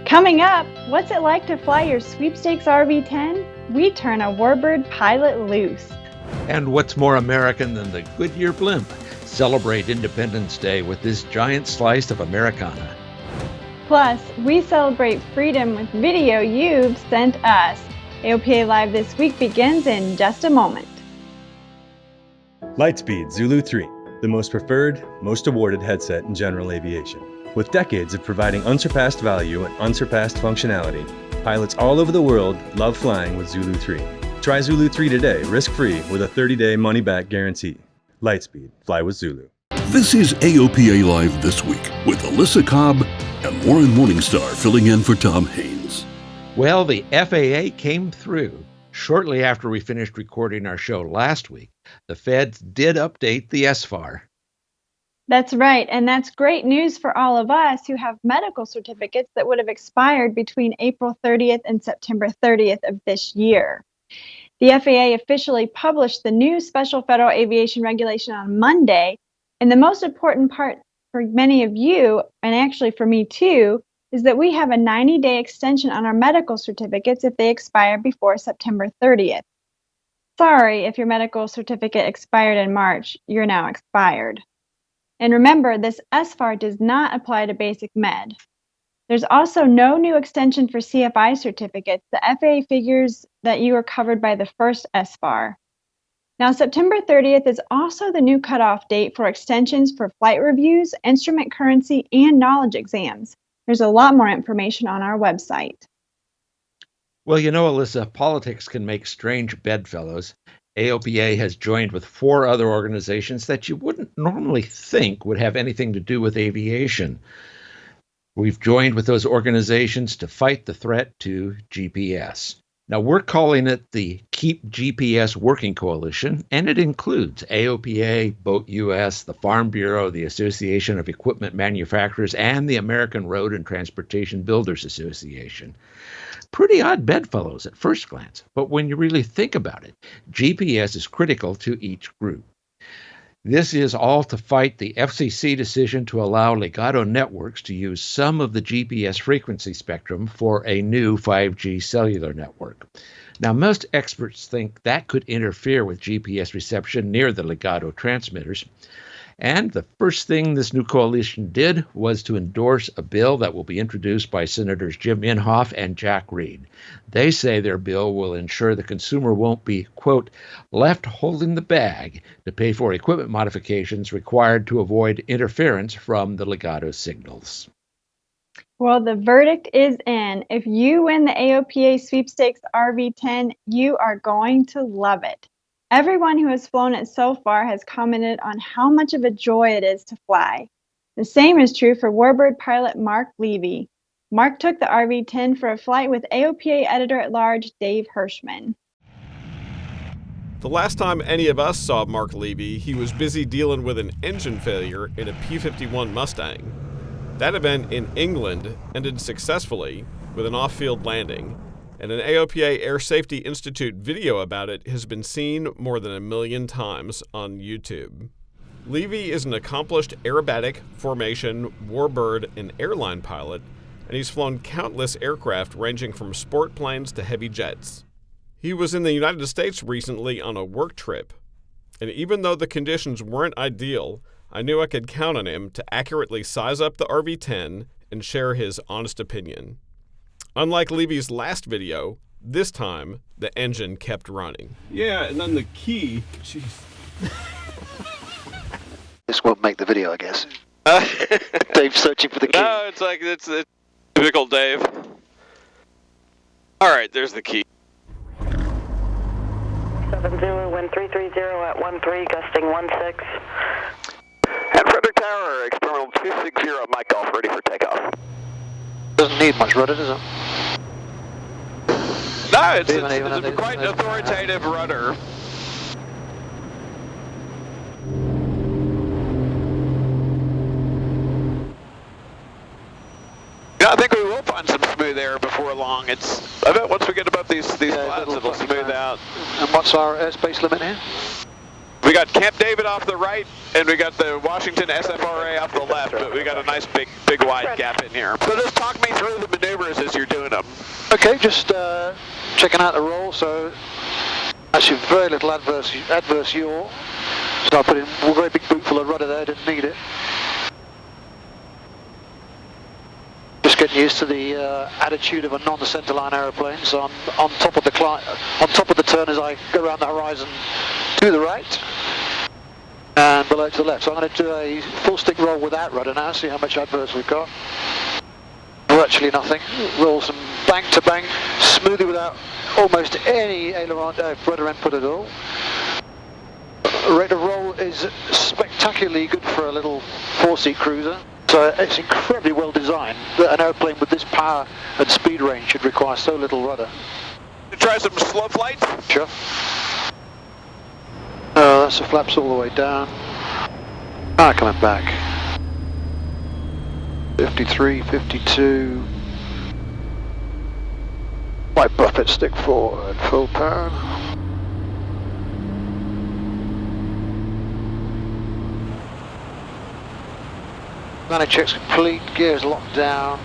Coming up, what's it like to fly your sweepstakes RV10? We turn a warbird pilot loose. And what's more American than the Goodyear Blimp? Celebrate Independence Day with this giant slice of Americana. Plus, we celebrate freedom with video you've sent us. AOPA Live this week begins in just a moment. Lightspeed Zulu 3, the most preferred, most awarded headset in general aviation. With decades of providing unsurpassed value and unsurpassed functionality, pilots all over the world love flying with Zulu 3. Try Zulu 3 today, risk-free, with a 30-day money-back guarantee. Lightspeed, fly with Zulu. This is AOPA Live This Week with Alyssa Cobb and Warren Morningstar filling in for Tom Haynes. Well, the FAA came through. Shortly after we finished recording our show last week, the feds did update the SFAR. That's right, and that's great news for all of us who have medical certificates that would have expired between April 30th and September 30th of this year. The FAA officially published the new Special Federal Aviation Regulation on Monday, and the most important part for many of you, and actually for me too, is that we have a 90-day extension on our medical certificates if they expire before September 30th. Sorry if your medical certificate expired in March, you're now expired. And remember, this SFAR does not apply to basic med. There's also no new extension for CFI certificates. The FAA figures that you are covered by the first SFAR. Now, September 30th is also the new cutoff date for extensions for flight reviews, instrument currency, and knowledge exams. There's a lot more information on our website. Well, you know, Alyssa, politics can make strange bedfellows. AOPA has joined with 4 other organizations that you wouldn't normally think would have anything to do with aviation. We've joined with those organizations to fight the threat to GPS. Now, we're calling it the Keep GPS Working Coalition, and it includes AOPA, Boat US, the Farm Bureau, the Association of Equipment Manufacturers, and the American Road and Transportation Builders Association. Pretty odd bedfellows at first glance, but when you really think about it, GPS is critical to each group. This is all to fight the FCC decision to allow Legato Networks to use some of the GPS frequency spectrum for a new 5G cellular network. Now, most experts think that could interfere with GPS reception near the Legato transmitters. And the first thing this new coalition did was to endorse a bill that will be introduced by Senators Jim Inhofe and Jack Reed. They say their bill will ensure the consumer won't be, quote, left holding the bag to pay for equipment modifications required to avoid interference from the Legato signals. Well, the verdict is in. If you win the AOPA Sweepstakes RV10, you are going to love it. Everyone who has flown it so far has commented on how much of a joy it is to fly. The same is true for warbird pilot Mark Levy. Mark took the RV10 for a flight with AOPA Editor-at-Large Dave Hirschman. The last time any of us saw Mark Levy, he was busy dealing with an engine failure in a P-51 Mustang. That event in England ended successfully with an off-field landing, and an AOPA Air Safety Institute video about it has been seen more than 1 million times on YouTube. Levy is an accomplished aerobatic, formation, warbird, and airline pilot, and he's flown countless aircraft ranging from sport planes to heavy jets. He was in the United States recently on a work trip, and even though the conditions weren't ideal, I knew I could count on him to accurately size up the RV10 and share his honest opinion. Unlike Levy's last video, this time, the engine kept running. Yeah, and then the key, jeez. This won't make the video, I guess. Dave's searching for the key. No, it's typical Dave. Alright, there's the key. 70, wind 330 at 13, gusting 16. And Frederick Tower, experimental 260, mic off, ready for takeoff. Doesn't need much rudder, does it? No, it's a quite authoritative rudder. Yeah, I think we will find some smooth air before long. I bet once we get above these flats, it'll smooth out. And what's our airspace limit here? We got Camp David off the right, and we got the Washington SFRA off the left, but we got a nice big wide gap in here. So just talk me through the maneuvers as you're doing them. Okay, just checking out the roll, so actually very little adverse yaw. So I put in a very big bootful of rudder there, didn't need it. Just getting used to the attitude of a non-centerline aeroplane, so I'm on top of the turn as I go around the horizon to the right and below to the left. So I'm going to do a full stick roll without rudder now, see how much adverse we've got. Virtually nothing. Rolls from bank to bank, smoothly without almost any aileron rudder input at all. Rate of roll is spectacularly good for a little 4-seat cruiser. So it's incredibly well designed that an airplane with this power and speed range should require so little rudder. Try some slow flights? Sure. That's the flaps all the way down. Coming back. 53, 52. White buffet stick forward, full power. Manic check's complete, gears locked down.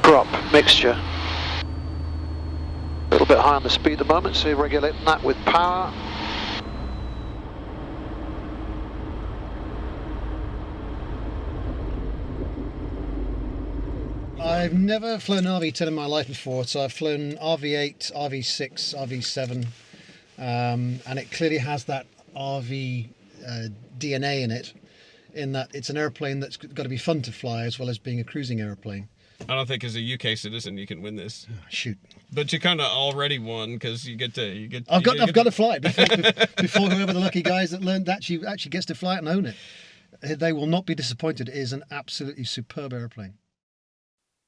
Prop, mixture. A little bit high on the speed at the moment, so you're regulating that with power. I've never flown an RV10 in my life before, so I've flown RV8, RV6, RV7, and it clearly has that RV DNA in it, in that it's an airplane that's got to be fun to fly as well as being a cruising airplane. I don't think as a UK citizen you can win this. Oh, shoot. But you kind of already won because you get to I've got to fly it before whoever the lucky guys that learned that actually gets to fly it and own it. They will not be disappointed. It is an absolutely superb airplane.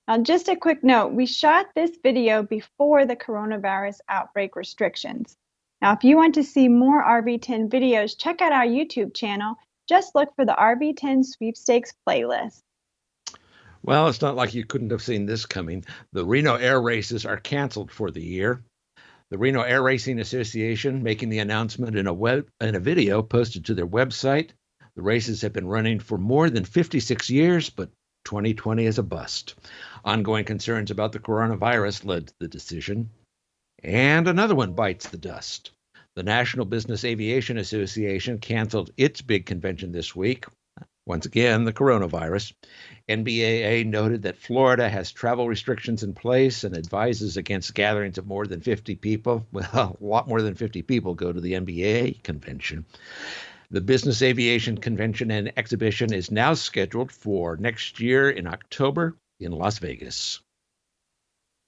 Now, just a quick note, we shot this video before the coronavirus outbreak restrictions. Now, if you want to see more RV10 videos, check out our YouTube channel. Just look for the RV10 Sweepstakes playlist. Well, it's not like you couldn't have seen this coming. The Reno Air Races are canceled for the year. The Reno Air Racing Association making the announcement in a video posted to their website. The races have been running for more than 56 years, but 2020 is a bust. Ongoing concerns about the coronavirus led to the decision. And another one bites the dust. The National Business Aviation Association canceled its big convention this week. Once again, the coronavirus. NBAA noted that Florida has travel restrictions in place and advises against gatherings of more than 50 people. Well, a lot more than 50 people go to the NBA convention. The Business Aviation Convention and Exhibition is now scheduled for next year in October in Las Vegas.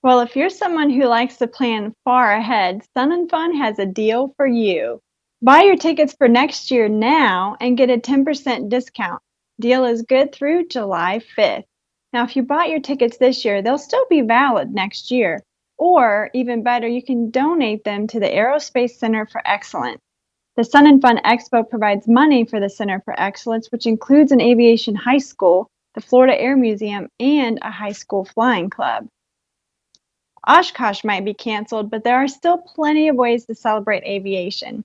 Well, if you're someone who likes to plan far ahead, Sun & Fun has a deal for you. Buy your tickets for next year now and get a 10% discount. Deal is good through July 5th. Now, if you bought your tickets this year, they'll still be valid next year. Or, even better, you can donate them to the Aerospace Center for Excellence. The Sun & Fun Expo provides money for the Center for Excellence, which includes an aviation high school, the Florida Air Museum, and a high school flying club. Oshkosh might be canceled, but there are still plenty of ways to celebrate aviation.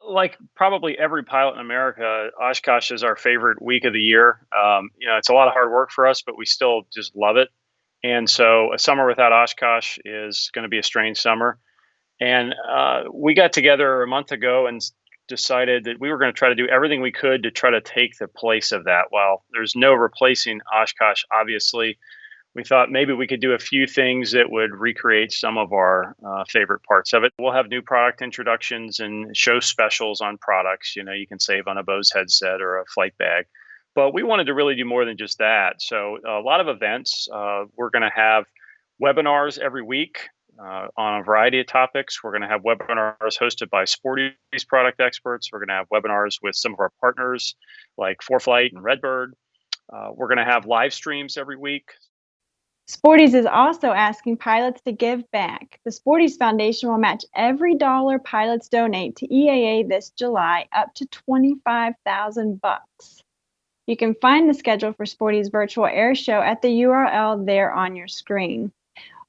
Like probably every pilot in America, Oshkosh is our favorite week of the year. It's a lot of hard work for us, but we still just love it. And so a summer without Oshkosh is going to be a strange summer. And we got together a month ago and decided that we were going to try to do everything we could to try to take the place of that. While there's no replacing Oshkosh, obviously, we thought maybe we could do a few things that would recreate some of our favorite parts of it. We'll have new product introductions and show specials on products. You can save on a Bose headset or a flight bag. But we wanted to really do more than just that. So a lot of events. We're going to have webinars every week on a variety of topics. We're going to have webinars hosted by Sporty's product experts. We're going to have webinars with some of our partners like 4Flight and Redbird. We're going to have live streams every week. Sporty's is also asking pilots to give back. The Sporty's Foundation will match every dollar pilots donate to EAA this July up to $25,000. You can find the schedule for Sporty's virtual air show at the URL there on your screen.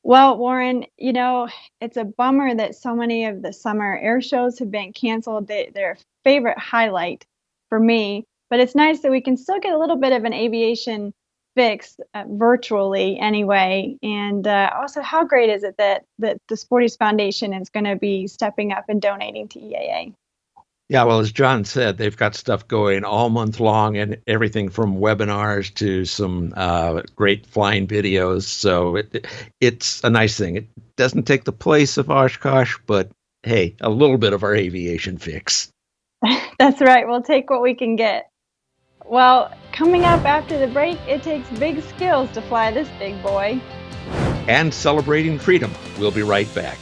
Well, Warren, it's a bummer that so many of the summer air shows have been canceled. They're a favorite highlight for me, but it's nice that we can still get a little bit of an aviation fix virtually anyway. And also, how great is it that the Sporties Foundation is going to be stepping up and donating to EAA? Yeah, well, as John said, they've got stuff going all month long, and everything from webinars to some great flying videos. So it's a nice thing. It doesn't take the place of Oshkosh, but hey, a little bit of our aviation fix. That's right. We'll take what we can get. Well, coming up after the break, it takes big skills to fly this big boy. And celebrating freedom. We'll be right back.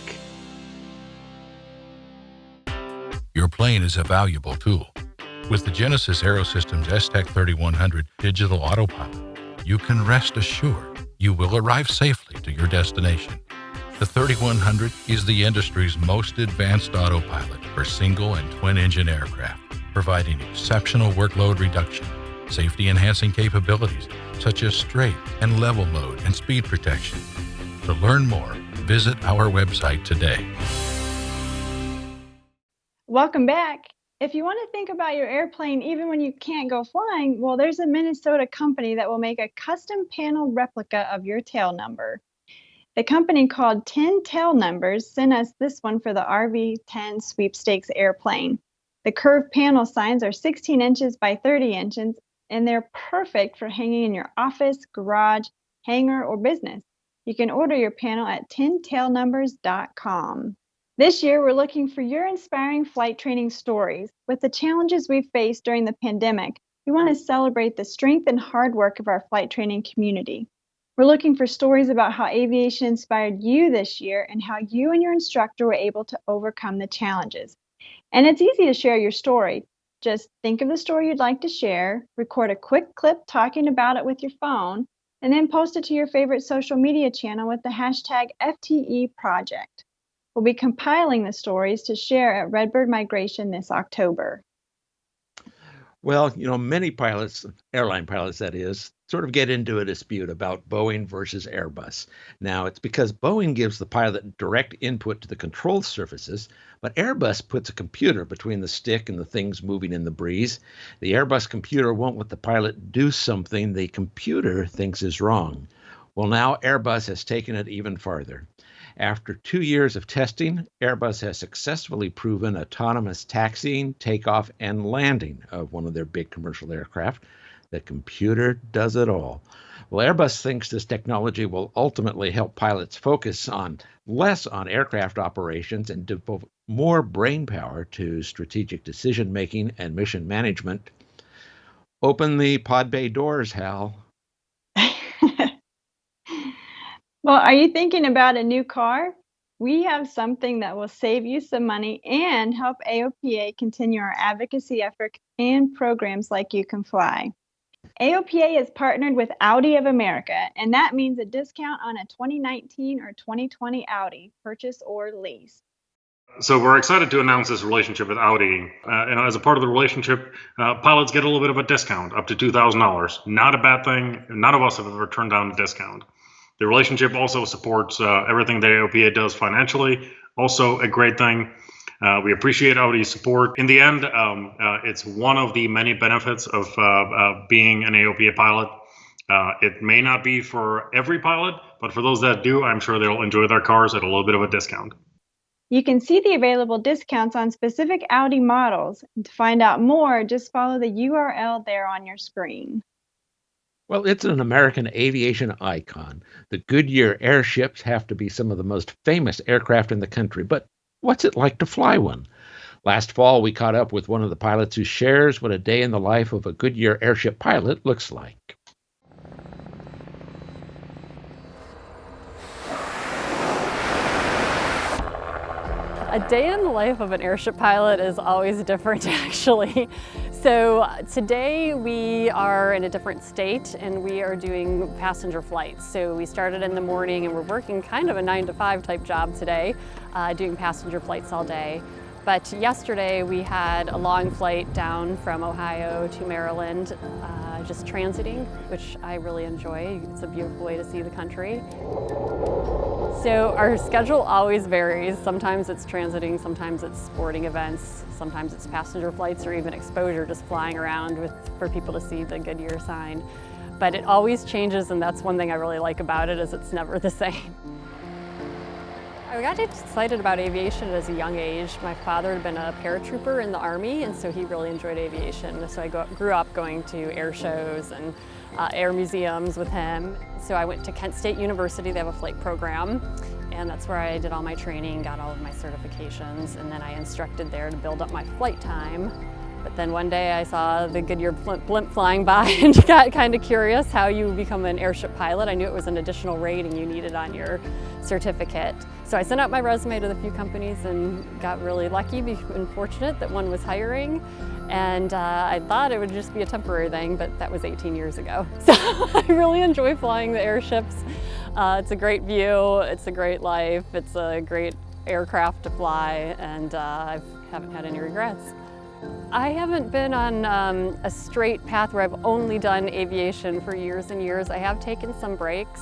Your plane is a valuable tool. With the Genesis Aerosystems STEC 3100 digital autopilot, you can rest assured you will arrive safely to your destination. The 3100 is the industry's most advanced autopilot for single and twin-engine aircraft, providing exceptional workload reduction, safety-enhancing capabilities such as straight and level mode and speed protection. To learn more, visit our website today. Welcome back. If you want to think about your airplane even when you can't go flying, well, there's a Minnesota company that will make a custom panel replica of your tail number. The company called 10 Tail Numbers sent us this one for the RV10 sweepstakes airplane. The curved panel signs are 16 inches by 30 inches, and they're perfect for hanging in your office, garage, hangar, or business. You can order your panel at 10tailnumbers.com. This year, we're looking for your inspiring flight training stories. With the challenges we've faced during the pandemic, we want to celebrate the strength and hard work of our flight training community. We're looking for stories about how aviation inspired you this year and how you and your instructor were able to overcome the challenges. And it's easy to share your story. Just think of the story you'd like to share, record a quick clip talking about it with your phone, and then post it to your favorite social media channel with the hashtag FTE Project. We'll be compiling the stories to share at Redbird Migration this October. Well, many pilots, airline pilots that is, sort of get into a dispute about Boeing versus Airbus. Now, it's because Boeing gives the pilot direct input to the control surfaces, but Airbus puts a computer between the stick and the things moving in the breeze. The Airbus computer won't let the pilot do something the computer thinks is wrong. Well, now Airbus has taken it even farther. After 2 years of testing, Airbus has successfully proven autonomous taxiing, takeoff, and landing of one of their big commercial aircraft. The computer does it all. Well, Airbus thinks this technology will ultimately help pilots focus less on aircraft operations and devote more brain power to strategic decision-making and mission management. Open the pod bay doors, Hal. Well, are you thinking about a new car? We have something that will save you some money and help AOPA continue our advocacy efforts and programs like You Can Fly. AOPA is partnered with Audi of America, and that means a discount on a 2019 or 2020 Audi, purchase or lease. So we're excited to announce this relationship with Audi. As a part of the relationship, pilots get a little bit of a discount, up to $2,000. Not a bad thing. None of us have ever turned down a discount. The relationship also supports everything that AOPA does financially. Also a great thing. We appreciate Audi's support. In the end, it's one of the many benefits of being an AOPA pilot. It may not be for every pilot, but for those that do, I'm sure they'll enjoy their cars at a little bit of a discount. You can see the available discounts on specific Audi models. And to find out more, just follow the URL there on your screen. Well, it's an American aviation icon. The Goodyear airships have to be some of the most famous aircraft in the country, but what's it like to fly one? Last fall, we caught up with one of the pilots who shares what a day in the life of a Goodyear airship pilot looks like. A day in the life of an airship pilot is always different, actually. So today we are in a different state and we are doing passenger flights. So we started in the morning and we're working kind of a 9-to-5 type job today, doing passenger flights all day. But yesterday we had a long flight down from Ohio to Maryland, just transiting, which I really enjoy. It's a beautiful way to see the country. So our schedule always varies. Sometimes it's transiting, sometimes it's sporting events, sometimes it's passenger flights or even exposure, just flying around for people to see the Goodyear sign. But it always changes, and that's one thing I really like about it, is it's never the same. I got excited about aviation at a young age. My father had been a paratrooper in the Army, and so he really enjoyed aviation. So I grew up going to air shows and air museums with him. So I went to Kent State University. They have a flight program, and that's where I did all my training, got all of my certifications, and then I instructed there to build up my flight time. But then one day I saw the Goodyear Blimp flying by and got kind of curious how you become an airship pilot. I knew it was an additional rating you needed on your certificate. So I sent out my resume to a few companies and got really lucky and fortunate that one was hiring. And I thought it would just be a temporary thing, but that was 18 years ago. So I really enjoy flying the airships. It's a great view, it's a great life, it's a great aircraft to fly, and I haven't had any regrets. I haven't been on a straight path where I've only done aviation for years and years. I have taken some breaks.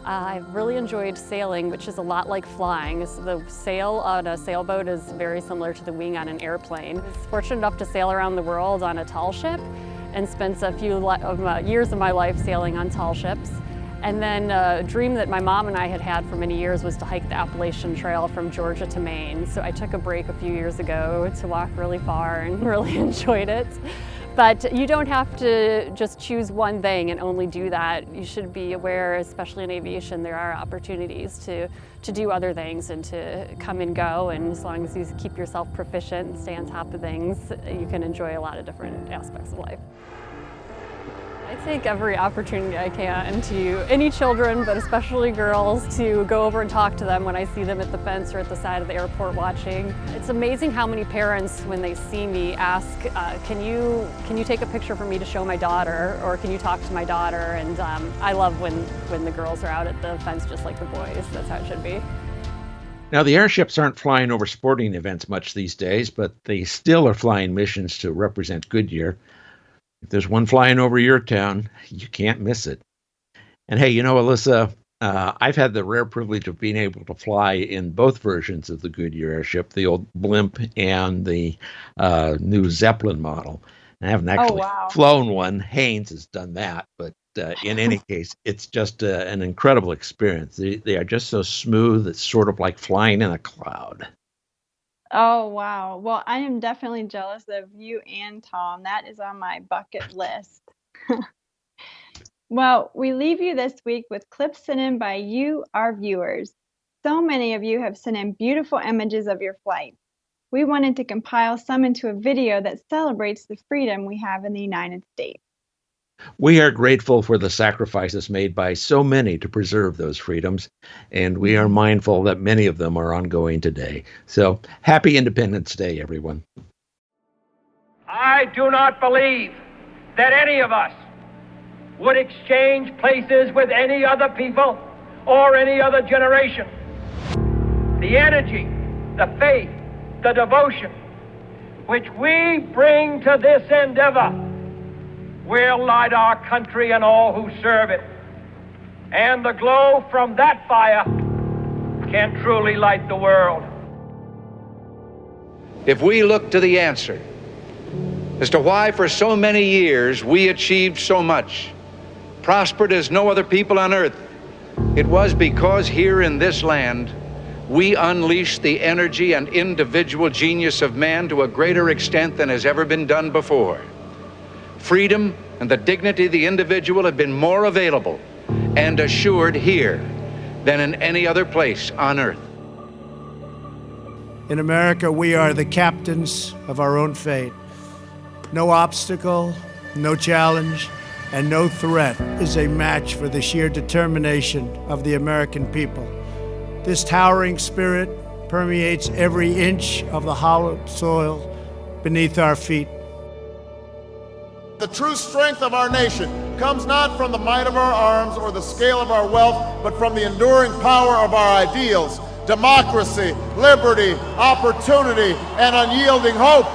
I've really enjoyed sailing, which is a lot like flying. So the sail on a sailboat is very similar to the wing on an airplane. I was fortunate enough to sail around the world on a tall ship and spent a few years of my life sailing on tall ships. And then a dream that my mom and I had for many years was to hike the Appalachian Trail from Georgia to Maine. So I took a break a few years ago to walk really far and really enjoyed it. But you don't have to just choose one thing and only do that. You should be aware, especially in aviation, there are opportunities to do other things and to come and go. And as long as you keep yourself proficient and stay on top of things, you can enjoy a lot of different aspects of life. I take every opportunity I can to any children, but especially girls, to go over and talk to them when I see them at the fence or at the side of the airport watching. It's amazing how many parents, when they see me, ask, can you take a picture for me to show my daughter, or can you talk to my daughter? And I love when the girls are out at the fence just like the boys. That's how it should be. Now, the airships aren't flying over sporting events much these days, but they still are flying missions to represent Goodyear. If there's one flying over your town, you can't miss it. And hey, Alyssa, I've had the rare privilege of being able to fly in both versions of the Goodyear airship, the old Blimp and the new Zeppelin model. I haven't actually flown one. Haynes has done that, but in any case, it's just an incredible experience. They are just so smooth. It's sort of like flying in a cloud. Oh, wow. Well, I am definitely jealous of you and Tom. That is on my bucket list. Well, we leave you this week with clips sent in by you, our viewers. So many of you have sent in beautiful images of your flight. We wanted to compile some into a video that celebrates the freedom we have in the United States. We are grateful for the sacrifices made by so many to preserve those freedoms, and we are mindful that many of them are ongoing today. So, happy Independence Day, everyone. I do not believe that any of us would exchange places with any other people or any other generation. The energy, the faith, the devotion which we bring to this endeavor will light our country and all who serve it. And the glow from that fire can truly light the world. If we look to the answer as to why for so many years we achieved so much, prospered as no other people on earth, it was because here in this land we unleashed the energy and individual genius of man to a greater extent than has ever been done before. Freedom and the dignity of the individual have been more available and assured here than in any other place on earth. In America, we are the captains of our own fate. No obstacle, no challenge, and no threat is a match for the sheer determination of the American people. This towering spirit permeates every inch of the hallowed soil beneath our feet. The true strength of our nation comes not from the might of our arms or the scale of our wealth, but from the enduring power of our ideals, democracy, liberty, opportunity, and unyielding hope.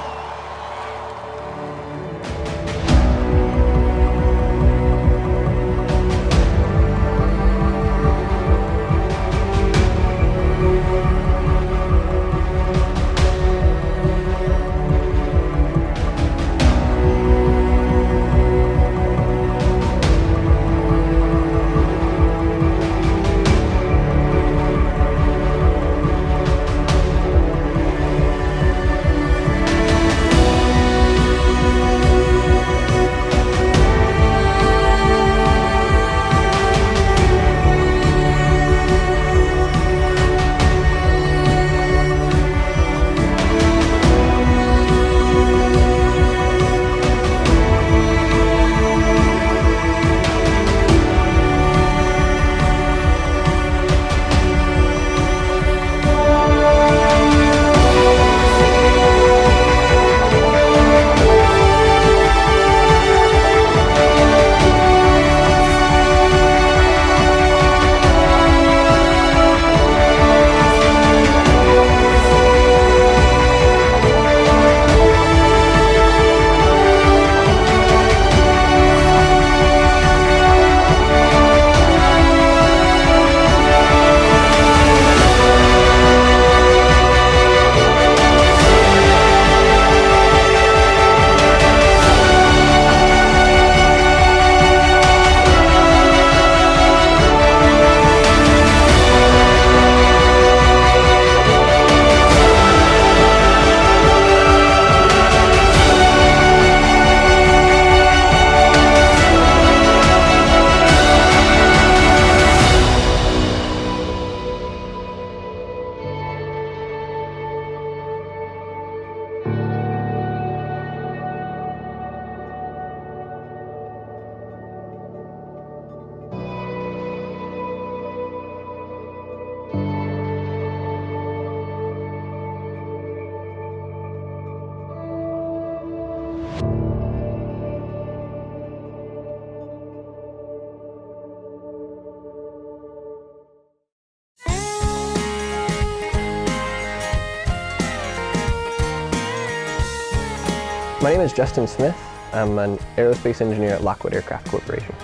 My name is Justin Smith. I'm an aerospace engineer at Lockwood Aircraft Corporation.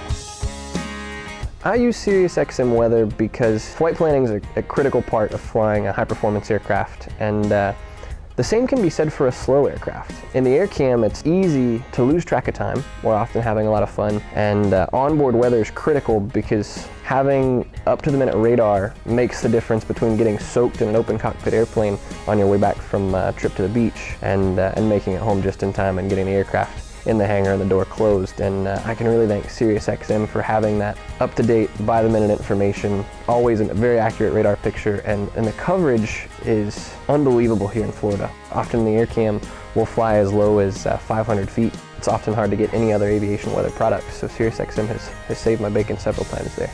I use SiriusXM weather because flight planning is a critical part of flying a high-performance aircraft, and the same can be said for a slow aircraft. In the air cam, it's easy to lose track of time. We're often having a lot of fun, and onboard weather is critical because having up-to-the-minute radar makes the difference between getting soaked in an open cockpit airplane on your way back from a trip to the beach and making it home just in time and getting the aircraft in the hangar and the door closed. And I can really thank SiriusXM for having that up-to-date, by-the-minute information, always a very accurate radar picture, and the coverage is unbelievable here in Florida. Often the air cam will fly as low as 500 feet. It's often hard to get any other aviation weather products, so SiriusXM has saved my bacon several times there.